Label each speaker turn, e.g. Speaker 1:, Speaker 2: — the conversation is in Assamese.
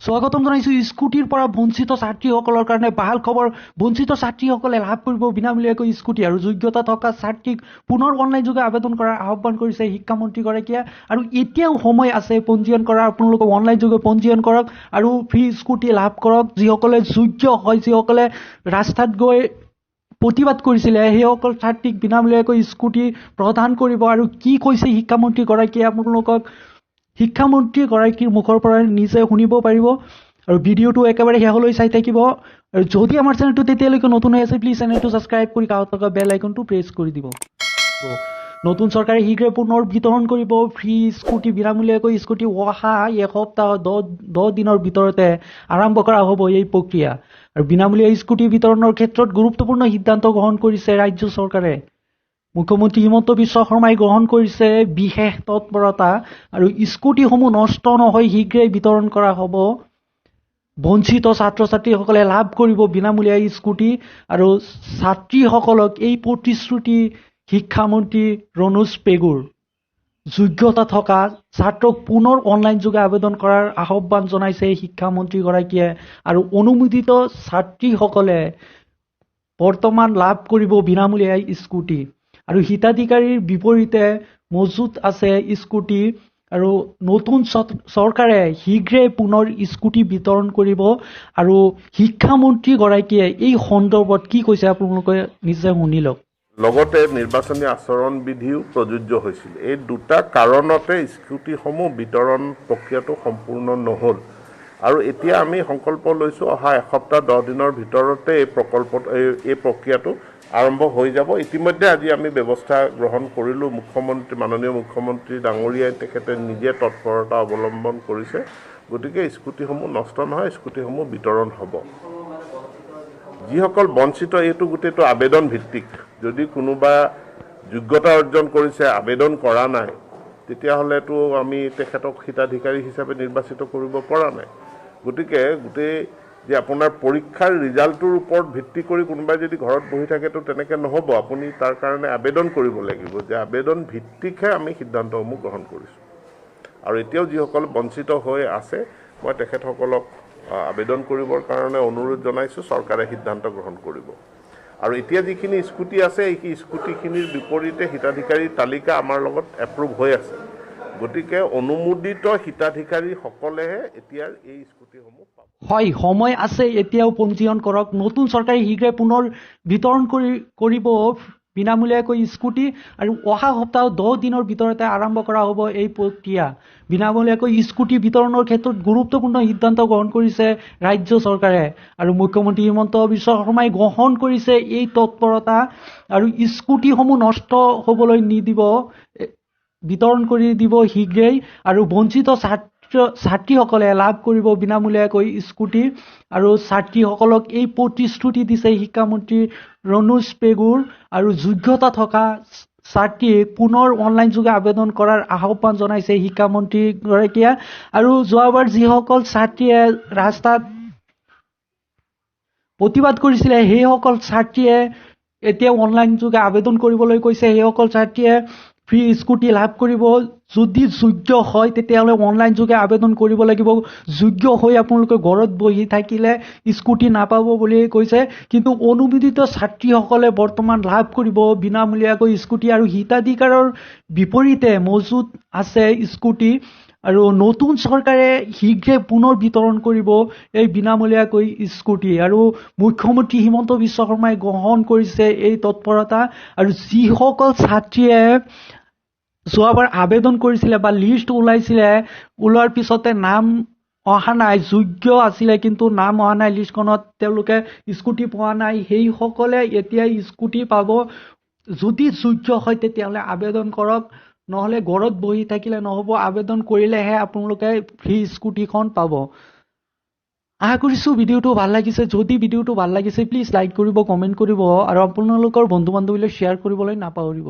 Speaker 1: স্বাগতম জনাইছো স্কুটিৰ পৰা বঞ্চিত ছাত্ৰীসকলৰ কাৰণে ভাল খবৰ। বঞ্চিত ছাত্ৰীসকলে লাভ কৰিব বিনামূলীয়াকৈ স্কুটি আৰু যোগ্যতা থকা ছাত্ৰীক পুনৰ অনলাইন যোগে আবেদন কৰাৰ আহ্বান কৰিছে শিক্ষামন্ত্ৰীগৰাকীয়ে। আৰু এতিয়াও সময় আছে পঞ্জীয়ন কৰাৰ, আপোনালোকে অনলাইন যোগে পঞ্জীয়ন কৰক আৰু ফ্ৰী স্কুটি লাভ কৰক। যিসকলে যোগ্য হয়, যিসকলে ৰাস্তাত গৈ প্ৰতিবাদ কৰিছিলে, সেইসকল ছাত্ৰীক বিনামূলীয়াকৈ স্কুটি প্ৰদান কৰিব। আৰু কি কৈছে শিক্ষামন্ত্ৰীগৰাকীয়ে আপোনালোকক শিক্ষামন্ত্ৰীগৰাকীৰ মুখৰ পৰা নিজে শুনিব পাৰিব। আৰু ভিডিঅ'টো একেবাৰে শেষলৈ চাই থাকিব। আৰু যদি আমাৰ চেনেলটো তেতিয়ালৈকে নতুন হৈ আছে, প্লিজ চেনেলটো ছাবস্ক্ৰাইব কৰি কাষত থকা বেল আইকনটো প্ৰেছ কৰি দিব। নতুন চৰকাৰে শীঘ্ৰে পুনৰ বিতৰণ কৰিব ফ্ৰী স্কুটি, বিনামূলীয়াকৈ স্কুটি। অহা এসপ্তাহ 10 দিনৰ ভিতৰতে আৰম্ভ কৰা হ'ব এই প্ৰক্ৰিয়া। আৰু বিনামূলীয়া স্কুটি বিতৰণৰ ক্ষেত্ৰত গুৰুত্বপূৰ্ণ সিদ্ধান্ত গ্ৰহণ কৰিছে ৰাজ্য চৰকাৰে। মুখ্যমন্ত্ৰী হিমন্ত বিশ্ব শৰ্মাই গ্ৰহণ কৰিছে বিশেষ তৎপৰতা। আৰু স্কুটিসমূহ নষ্ট নহয় শীঘ্ৰেই বিতৰণ কৰা হ'ব। বঞ্চিত ছাত্ৰ ছাত্ৰীসকলে লাভ কৰিব বিনামূলীয়া স্কুটি। আৰু ছাত্ৰীসকলক এই প্ৰতিশ্ৰুতি শিক্ষামন্ত্ৰী ৰণোজ পেগুৰ। যোগ্যতা থকা ছাত্ৰক পুনৰ অনলাইন যোগে আবেদন কৰাৰ আহ্বান জনাইছে শিক্ষামন্ত্ৰীগৰাকীয়ে। আৰু অনুমোদিত ছাত্ৰীসকলে বৰ্তমান লাভ কৰিব বিনামূলীয়া স্কুটি। আৰু হিতাধিকাৰীৰ বিপৰীতে মজুত আছে স্কুটি। আৰু নতুন চৰকাৰে শীঘ্ৰে পুনৰ স্কুটি বিতৰণ কৰিব। আৰু শিক্ষামন্ত্ৰীগৰাকীয়ে এই সন্দৰ্ভত কি কৈছে আপোনালোকে নিজে শুনি লওক।
Speaker 2: লগতে নিৰ্বাচনী আচৰণ বিধিও প্ৰযোজ্য হৈছিল। এই দুটা কাৰণতে স্কুটিসমূহ বিতৰণ প্ৰক্ৰিয়াটো সম্পূৰ্ণ নহ'ল। আৰু এতিয়া আমি সংকল্প লৈছোঁ অহা এসপ্তাহ 10 দিনৰ ভিতৰতে এই প্ৰক্ৰিয়াটো আৰম্ভ হৈ যাব। ইতিমধ্যে আজি আমি ব্যৱস্থা গ্ৰহণ কৰিলোঁ। মাননীয় মুখ্যমন্ত্ৰী ডাঙৰীয়াই তেখেতে নিজে তৎপৰতা অৱলম্বন কৰিছে। গতিকে স্কুটিসমূহ নষ্ট নহয়, স্কুটিসমূহ বিতৰণ হ'ব। যিসকল বঞ্চিত, এইটো গোটেইটো আবেদন ভিত্তিক। যদি কোনোবা যোগ্যতা অৰ্জন কৰিছে, আবেদন কৰা নাই, তেতিয়াহ'লেতো আমি তেখেতক হিতাধিকাৰী হিচাপে নিৰ্বাচিত কৰিব পৰা নাই। গতিকে গোটেই যে আপোনাৰ পৰীক্ষাৰ ৰিজাল্টটোৰ ওপৰত ভিত্তি কৰি কোনোবাই যদি ঘৰত বহি থাকেতো তেনেকৈ নহ'ব। আপুনি তাৰ কাৰণে আবেদন কৰিব লাগিব, যে আবেদন ভিত্তিকহে আমি সিদ্ধান্তসমূহ গ্ৰহণ কৰিছোঁ। আৰু এতিয়াও যিসকল বঞ্চিত হৈ আছে, মই তেখেতসকলক আবেদন কৰিবৰ কাৰণে অনুৰোধ জনাইছোঁ। চৰকাৰে সিদ্ধান্ত গ্ৰহণ কৰিব। আৰু এতিয়া যিখিনি স্কুটি আছে, এই স্কুটিখিনিৰ বিপৰীতে হিতাধিকাৰীৰ তালিকা আমাৰ লগত এপ্ৰুভ হৈ আছে। গতিকে অনুমোদিত হিতাধিকাৰীসকলেহে এতিয়া এই স্কুটিসমূহ পাব।
Speaker 1: হয়, সময় আছে, এতিয়াও পঞ্জীয়ন কৰক। নতুন চৰকাৰে শীঘ্ৰে পুনৰ বিতৰণ কৰিব বিনামূলীয়াকৈ স্কুটি। আৰু অহা সপ্তাহ 10 দিনৰ ভিতৰতে আৰম্ভ কৰা হ'ব এই প্ৰক্ৰিয়া। বিনামূলীয়াকৈ স্কুটি বিতৰণৰ ক্ষেত্ৰত গুৰুত্বপূৰ্ণ সিদ্ধান্ত গ্ৰহণ কৰিছে ৰাজ্য চৰকাৰে। আৰু মুখ্যমন্ত্ৰী হিমন্ত বিশ্ব শৰ্মাই গ্ৰহণ কৰিছে এই তৎপৰতা। আৰু স্কুটিসমূহ নষ্ট হ'বলৈ নিদিব, বিতৰণ কৰি দিব শীঘ্ৰেই। আৰু বঞ্চিত ছাত্ৰীসকলে লাভ কৰিব বিনামূলীয়াকৈ স্কুটি। আৰু ছাত্ৰীসকলক এই প্ৰতিশ্ৰুতি দিছে শিক্ষামন্ত্ৰী ৰণোজ পেগুৰ। আৰু যোগ্যতা থকা ছাত্ৰীক পুনৰ অনলাইন যোগে আবেদন কৰাৰ আহ্বান জনাইছে শিক্ষামন্ত্ৰীগৰাকীয়ে। আৰু যোৱাবাৰ যিসকল ছাত্ৰীয়ে ৰাস্তাত প্ৰতিবাদ কৰিছিলে, সেইসকল ছাত্ৰীয়ে এতিয়া অনলাইন যোগে আবেদন কৰিবলৈ কৈছে। সেইসকল ছাত্ৰীয়ে ফ্ৰী স্কুটি লাভ কৰিব। যদি যোগ্য হয় তেতিয়াহ'লে অনলাইন যোগে আবেদন কৰিব লাগিব। যোগ্য হৈ আপোনালোকে ঘৰত বহি থাকিলে স্কুটি নাপাব বুলি কৈছে। কিন্তু অনুমোদিত ছাত্ৰীসকলে বৰ্তমান লাভ কৰিব বিনামূলীয়াকৈ স্কুটি। আৰু হিতাধিকাৰৰ বিপৰীতে মজুত আছে স্কুটি। আৰু নতুন চৰকাৰে শীঘ্ৰে পুনৰ বিতৰণ কৰিব এই বিনামূলীয়াকৈ স্কুটি। আৰু মুখ্যমন্ত্ৰী হিমন্ত বিশ্ব শৰ্মাই গ্ৰহণ কৰিছে এই তৎপৰতা। আৰু যিসকল ছাত্ৰীয়ে যোৱাবাৰ আবেদন কৰিছিলে বা লিষ্ট ওলাইছিলে, ওলোৱাৰ পিছতে নাম অহা নাই, যোগ্য আছিলে কিন্তু নাম অহা নাই লিষ্টখনত, তেওঁলোকে স্কুটি পোৱা নাই, সেইসকলে এতিয়া স্কুটি পাব। যদি যোগ্য হয় তেতিয়াহ'লে আবেদন কৰক, নহ'লে ঘৰত বহি থাকিলে নহ'ব। আবেদন কৰিলেহে আপোনালোকে ফ্ৰী স্কুটিখন পাব। আশা কৰিছোঁ ভিডিঅ'টো ভাল লাগিছে। যদি ভিডিঅ'টো ভাল লাগিছে প্লিজ লাইক কৰিব, কমেণ্ট কৰিব আৰু আপোনালোকৰ বন্ধু বান্ধৱীলৈ শ্বেয়াৰ কৰিবলৈ নাপাহৰিব।